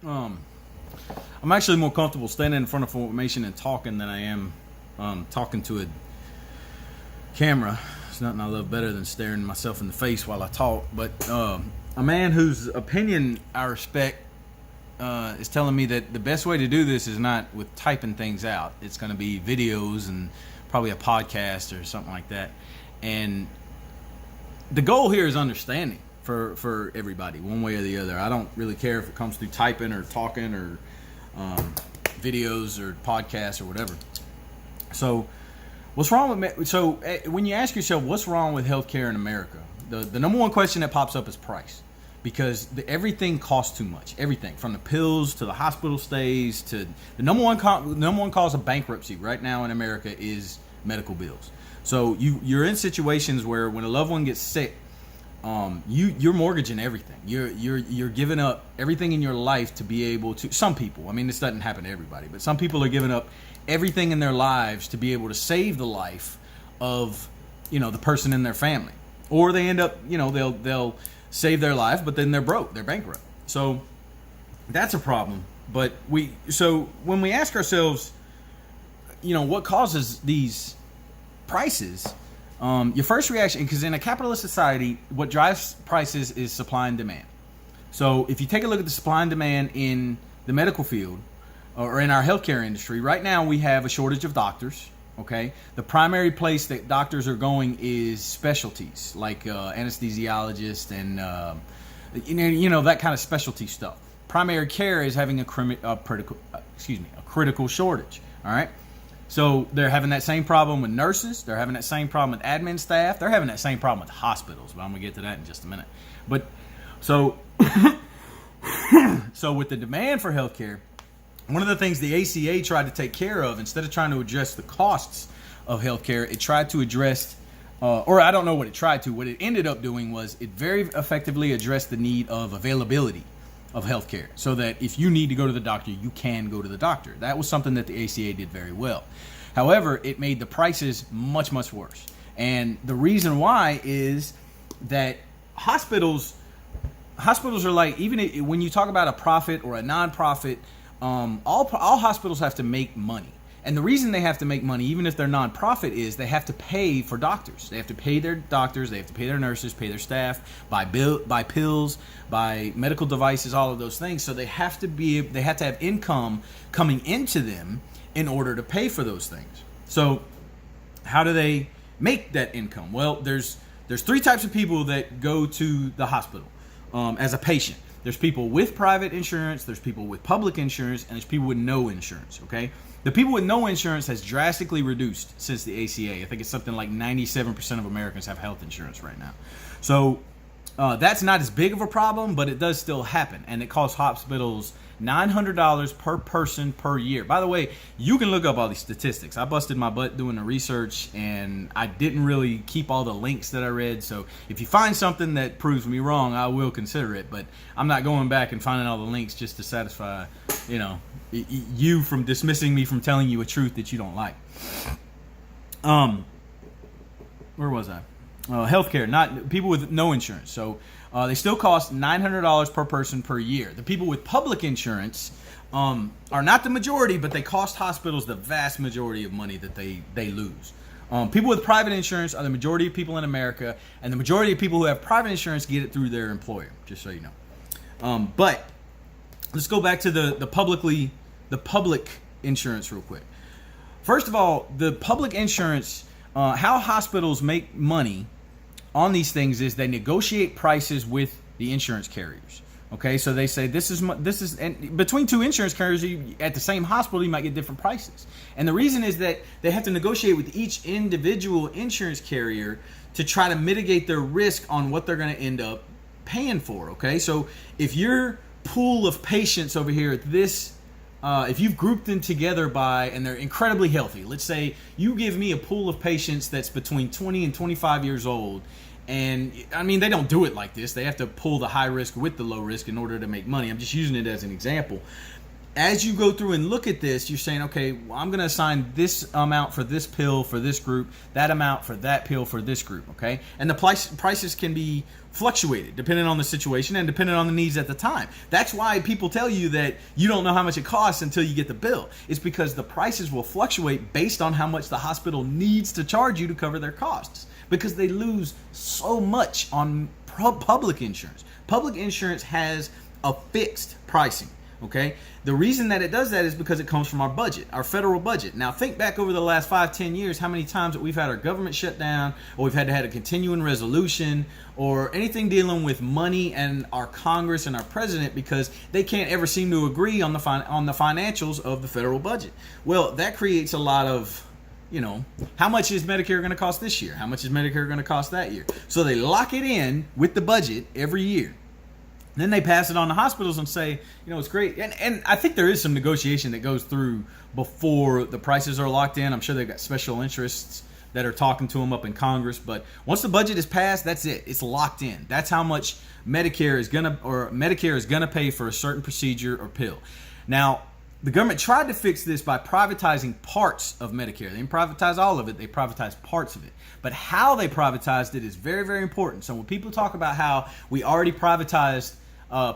Um, I'm actually more comfortable standing in front of formation and talking than I am talking to a camera. There's nothing I love better than staring myself in the face while I talk. But a man whose opinion I respect is telling me that the best way to do this is not with typing things out. It's going to be videos and probably a podcast or something like that. And the goal here is understanding for everybody, one way or the other. I don't really care if it comes through typing or talking or videos or podcasts or whatever. So what's wrong with when you ask yourself what's wrong with healthcare in America, the number one question that pops up is price. Because everything costs too much. Everything from the pills to the hospital stays to the number one cause of bankruptcy right now in America is medical bills. So you're in situations where when a loved one gets sick, you're mortgaging everything. You're giving up everything in your life to be able to. Some people, I mean, this doesn't happen to everybody, but some people are giving up everything in their lives to be able to save the life of the person in their family, or they end up they'll save their life, but then they're broke, they're bankrupt. So that's a problem. But when we ask ourselves, what causes these prices, your first reaction, because in a capitalist society, what drives prices is supply and demand. So if you take a look at the supply and demand in the medical field or in our healthcare industry, right now we have a shortage of doctors. Okay, the primary place that doctors are going is specialties like anesthesiologists and that kind of specialty stuff. Primary care is having a critical shortage. All right, so they're having that same problem with nurses. They're having that same problem with admin staff. They're having that same problem with hospitals. But I'm gonna get to that in just a minute. But so with the demand for healthcare, one of the things the ACA tried to take care of, instead of trying to address the costs of healthcare, it tried to address, or I don't know what it tried to. What it ended up doing was it very effectively addressed the need of availability of healthcare, so that if you need to go to the doctor, you can go to the doctor. That was something that the ACA did very well. However, it made the prices much, much worse. And the reason why is that hospitals are like, even when you talk about a profit or a nonprofit, all hospitals have to make money. And the reason they have to make money, even if they're nonprofit, is they have to pay for doctors. They have to pay their doctors, they have to pay their nurses, pay their staff, buy pills, buy medical devices, all of those things. So they have to have income coming into them in order to pay for those things. So how do they make that income? Well, there's three types of people that go to the hospital as a patient. There's people with private insurance, there's people with public insurance, and there's people with no insurance, okay? The people with no insurance has drastically reduced since the ACA. I think it's something like 97% of Americans have health insurance right now. So that's not as big of a problem, but it does still happen. And it costs hospitals $900 per person per year. By the way, you can look up all these statistics. I busted my butt doing the research, and I didn't really keep all the links that I read. So if you find something that proves me wrong, I will consider it. But I'm not going back and finding all the links just to satisfy, you from dismissing me from telling you a truth that you don't like. Where was I? Healthcare, not people with no insurance. So they still cost $900 per person per year. The people with public insurance are not the majority, but they cost hospitals the vast majority of money that they lose. People with private insurance are the majority of people in America, and the majority of people who have private insurance get it through their employer, just so you know. But let's go back to the public insurance real quick. First of all, the public insurance, how hospitals make money on these things is they negotiate prices with the insurance carriers. Okay, so they say this is, and between two insurance carriers at the same hospital, you might get different prices. And the reason is that they have to negotiate with each individual insurance carrier to try to mitigate their risk on what they're going to end up paying for. Okay, so if your pool of patients over here at this, if you've grouped them together and they're incredibly healthy, let's say you give me a pool of patients that's between 20 and 25 years old, and I mean, they don't do it like this. They have to pull the high risk with the low risk in order to make money. I'm just using it as an example. as you go through and look at this, you're saying, okay, well, I'm going to assign this amount for this pill for this group, that amount for that pill for this group, okay? And the prices can be fluctuated depending on the situation and depending on the needs at the time. That's why people tell you that you don't know how much it costs until you get the bill. It's because the prices will fluctuate based on how much the hospital needs to charge you to cover their costs, because they lose so much on public insurance. Public insurance has a fixed pricing. Okay, the reason that it does that is because it comes from our budget, our federal budget. Now think back over the last 5-10 years, how many times that we've had our government shut down, or we've had to have a continuing resolution, or anything dealing with money and our Congress and our president, because they can't ever seem to agree on the financials of the federal budget. Well, that creates a lot of, how much is Medicare going to cost this year? How much is Medicare going to cost that year? So they lock it in with the budget every year. Then they pass it on to hospitals and say, it's great. And I think there is some negotiation that goes through before the prices are locked in. I'm sure they've got special interests that are talking to them up in Congress. But once the budget is passed, that's it. It's locked in. That's how much Medicare is gonna pay for a certain procedure or pill. Now, the government tried to fix this by privatizing parts of Medicare. They didn't privatize all of it. They privatized parts of it. But how they privatized it is very, very important. So when people talk about how we already privatized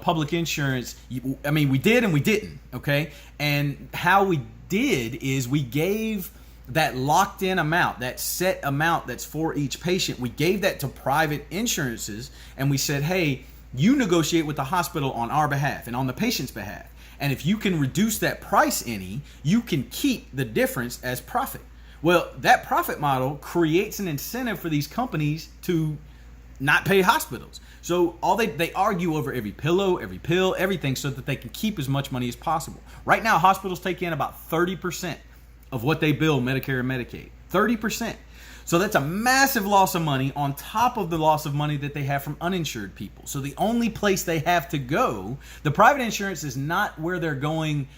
public insurance, we did and we didn't, okay? And how we did is we gave that locked in amount, that set amount that's for each patient, we gave that to private insurances, and we said, hey, you negotiate with the hospital on our behalf and on the patient's behalf. And if you can reduce that price any, you can keep the difference as profit. Well, that profit model creates an incentive for these companies to not pay hospitals. So they argue over every pillow, every pill, everything, so that they can keep as much money as possible. Right now, hospitals take in about 30% of what they bill Medicare and Medicaid. 30%. So that's a massive loss of money on top of the loss of money that they have from uninsured people. So the only place they have to go, the private insurance is not where they're going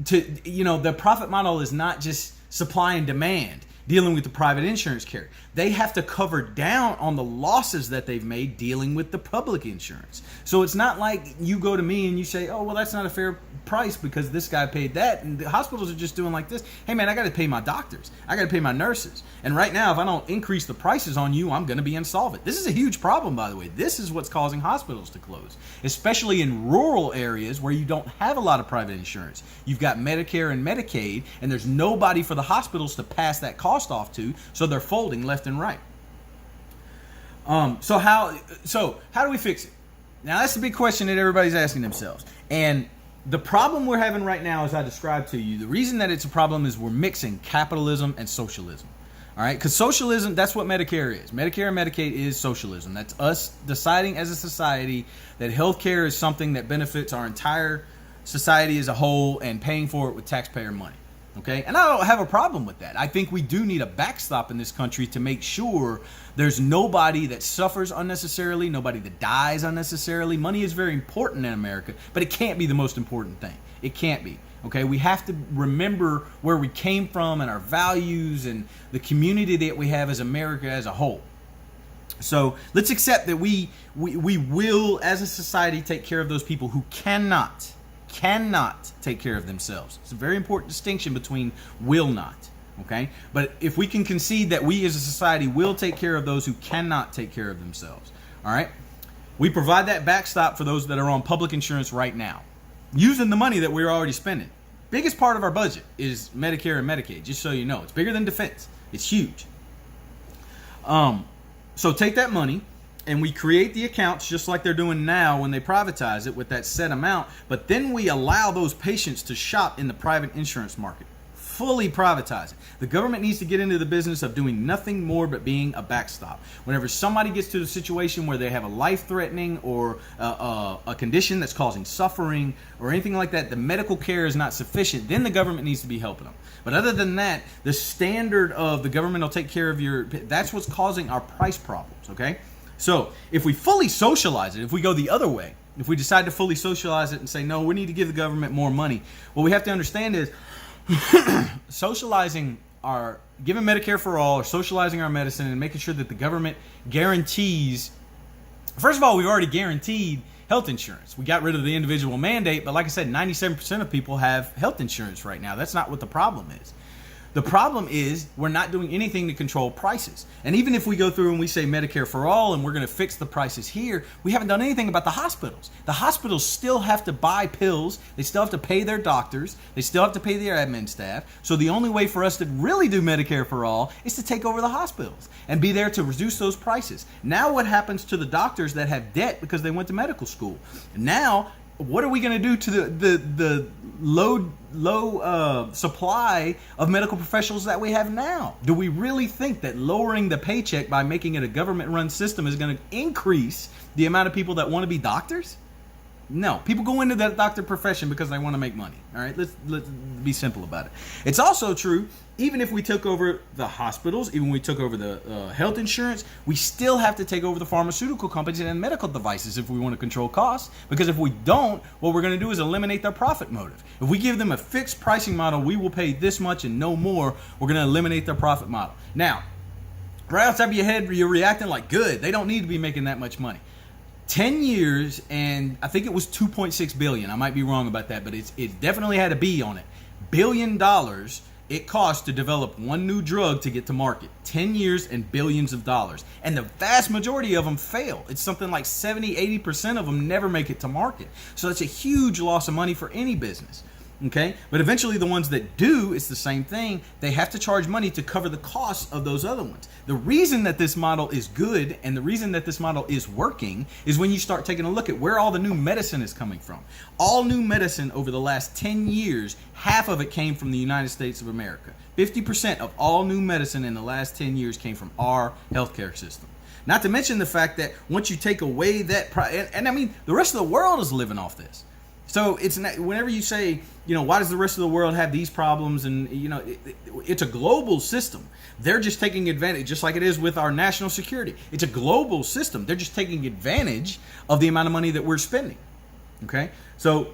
to, the profit model is not just supply and demand dealing with the private insurance carrier. They have to cover down on the losses that they've made dealing with the public insurance. So it's not like you go to me and you say, oh, well, that's not a fair price because this guy paid that. And the hospitals are just doing like this. Hey, man, I got to pay my doctors. I got to pay my nurses. And right now, if I don't increase the prices on you, I'm going to be insolvent. This is a huge problem, by the way. This is what's causing hospitals to close, especially in rural areas where you don't have a lot of private insurance. You've got Medicare and Medicaid, and there's nobody for the hospitals to pass that cost off to, so they're folding left and right. So how do we fix it? Now, that's the big question that everybody's asking themselves. And the problem we're having right now, as I described to you, the reason that it's a problem is we're mixing capitalism and socialism. All right? Because socialism, that's what Medicare is. Medicare and Medicaid is socialism. That's us deciding as a society that healthcare is something that benefits our entire society as a whole and paying for it with taxpayer money. Okay? And I don't have a problem with that. I think we do need a backstop in this country to make sure there's nobody that suffers unnecessarily, nobody that dies unnecessarily. Money is very important in America, but it can't be the most important thing. It can't be. Okay? We have to remember where we came from and our values and the community that we have as America as a whole. So let's accept that we will, as a society, take care of those people who cannot take care of themselves. It's a very important distinction between will not, okay? But if we can concede that we as a society will take care of those who cannot take care of themselves, all right? We provide that backstop for those that are on public insurance right now, using the money that we're already spending. Biggest part of our budget is Medicare and Medicaid, just so you know. It's bigger than defense. It's huge. So take that money, and we create the accounts just like they're doing now when they privatize it with that set amount. But then we allow those patients to shop in the private insurance market. Fully privatize it. The government needs to get into the business of doing nothing more but being a backstop. Whenever somebody gets to the situation where they have a life-threatening or a condition that's causing suffering or anything like that, the medical care is not sufficient, then the government needs to be helping them. But other than that, the standard of the government will take care of that's what's causing our price problems, okay? So if we fully socialize it, if we go the other way, if we decide to fully socialize it and say, no, we need to give the government more money, what we have to understand is socializing giving Medicare-for-all or socializing our medicine and making sure that the government guarantees, first of all, we've already guaranteed health insurance. We got rid of the individual mandate, but like I said, 97% of people have health insurance right now. That's not what the problem is. The problem is we're not doing anything to control prices. And even if we go through and we say Medicare for all and we're going to fix the prices here, we haven't done anything about the hospitals. The hospitals still have to buy pills. They still have to pay their doctors. They still have to pay their admin staff. So the only way for us to really do Medicare for all is to take over the hospitals and be there to reduce those prices. Now what happens to the doctors that have debt because they went to medical school? Now, what are we going to do to the low supply of medical professionals that we have now? Do we really think that lowering the paycheck by making it a government-run system is going to increase the amount of people that want to be doctors? No. People go into that doctor profession because they want to make money. All right, let's be simple about it. It's also true, even if we took over the hospitals, even if we took over the health insurance, we still have to take over the pharmaceutical companies and medical devices if we want to control costs. Because if we don't, what we're going to do is eliminate their profit motive. If we give them a fixed pricing model, we will pay this much and no more, we're going to eliminate their profit model. Now, right off the top of your head, you're reacting like, good, they don't need to be making that much money. 10 years, and I think it was 2.6 billion. I might be wrong about that, but it definitely had a B on it. $1 billion it cost to develop one new drug to get to market. 10 years and billions of dollars. And the vast majority of them fail. It's something like 70-80% of them never make it to market. So that's a huge loss of money for any business. Okay, but eventually the ones that do, it's the same thing. They have to charge money to cover the costs of those other ones. The reason that this model is good and the reason that this model is working is when you start taking a look at where all the new medicine is coming from. All new medicine over the last 10 years, half of it came from the United States of America. 50% of all new medicine in the last 10 years came from our healthcare system. Not to mention the fact that once you take away that, and I mean, the rest of the world is living off this. So it's not, whenever you say, why does the rest of the world have these problems? And, it's a global system. They're just taking advantage, just like it is with our national security. It's a global system. They're just taking advantage of the amount of money that we're spending. Okay? So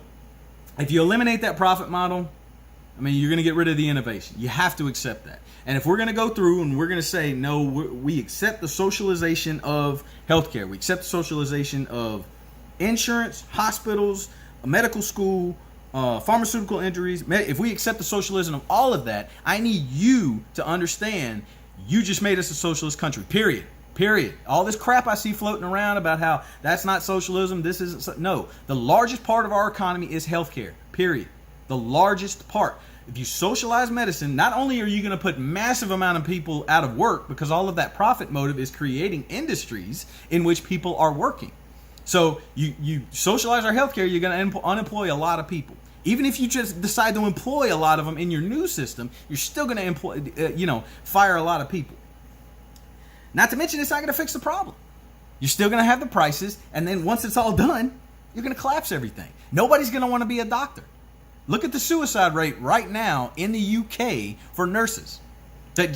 if you eliminate that profit model, you're going to get rid of the innovation. You have to accept that. And if we're going to go through and we're going to say, no, we accept the socialization of healthcare. We accept the socialization of insurance, hospitals, a medical school, pharmaceutical injuries. If we accept the socialism of all of that, I need you to understand you just made us a socialist country, period. All this crap I see floating around about how that's not socialism, this isn't, no. The largest part of our economy is healthcare, period. The largest part. If you socialize medicine, not only are you going to put massive amount of people out of work because all of that profit motive is creating industries in which people are working. So you socialize our healthcare, you're going to unemploy a lot of people. Even if you just decide to employ a lot of them in your new system, you're still going to employ, fire a lot of people. Not to mention, it's not going to fix the problem. You're still going to have the prices, and then once it's all done, you're going to collapse everything. Nobody's going to want to be a doctor. Look at the suicide rate right now in the UK for nurses. I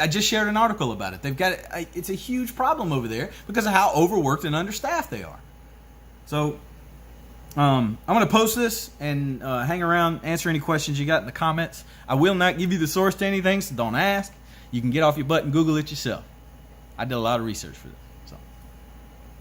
just shared an article about it. It's a huge problem over there because of how overworked and understaffed they are. So I'm going to post this and hang around, answer any questions you got in the comments. I will not give you the source to anything, so don't ask. You can get off your butt and Google it yourself. I did a lot of research for this.